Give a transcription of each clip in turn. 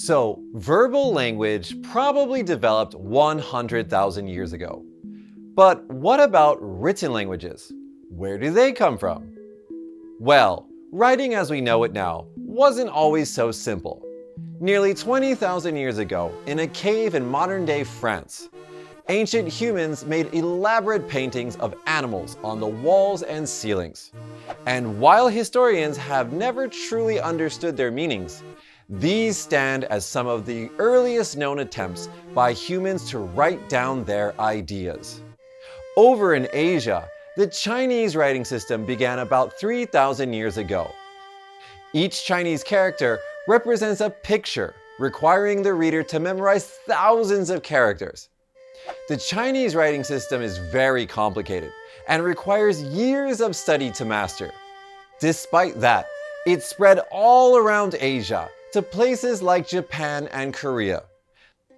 So, verbal language probably developed 100,000 years ago. But what about written languages? Where do they come from? Well, writing as we know it now wasn't always so simple. Nearly 20,000 years ago, in a cave in modern-day France, ancient humans made elaborate paintings of animals on the walls and ceilings. And while historians have never truly understood their meanings, these stand as some of the earliest known attempts by humans to write down their ideas. Over in Asia, the Chinese writing system began about 3,000 years ago. Each Chinese character represents a picture, requiring the reader to memorize thousands of characters. The Chinese writing system is very complicated and requires years of study to master. Despite that, it spread all around Asia to places like Japan and Korea.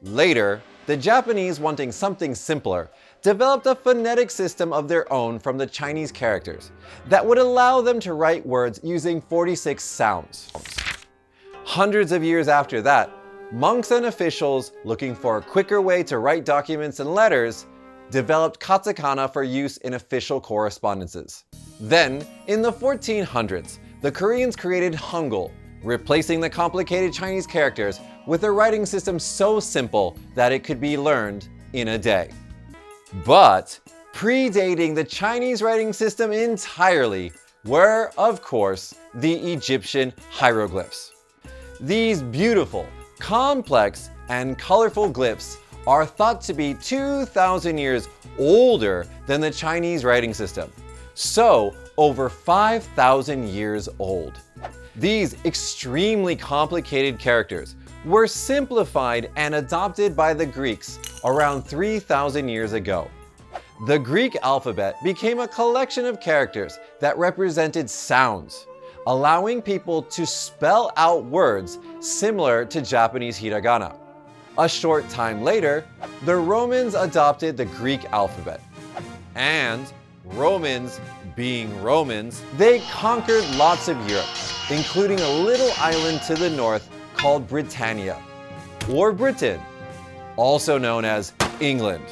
Later, the Japanese, wanting something simpler, developed a phonetic system of their own from the Chinese characters that would allow them to write words using 46 sounds. Hundreds of years after that, monks and officials looking for a quicker way to write documents and letters developed katakana for use in official correspondences. Then, in the 1400s, the Koreans created Hangul, replacing the complicated Chinese characters with a writing system so simple that it could be learned in a day. But predating the Chinese writing system entirely were, of course, the Egyptian hieroglyphs. These beautiful, complex, and colorful glyphs are thought to be 2,000 years older than the Chinese writing system, so over 5,000 years old. These extremely complicated characters were simplified and adopted by the Greeks around 3,000 years ago. The Greek alphabet became a collection of characters that represented sounds, allowing people to spell out words similar to Japanese hiragana. A short time later, the Romans adopted the Greek alphabet. And Romans, being Romans, they conquered lots of Europe, including a little island to the north called Britannia, or Britain, also known as England.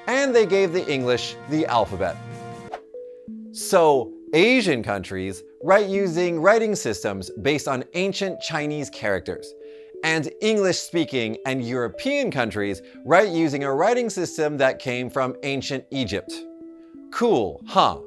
And they gave the English the alphabet. So, Asian countries write using writing systems based on ancient Chinese characters, and English-speaking and European countries write using a writing system that came from ancient Egypt. Cool, huh?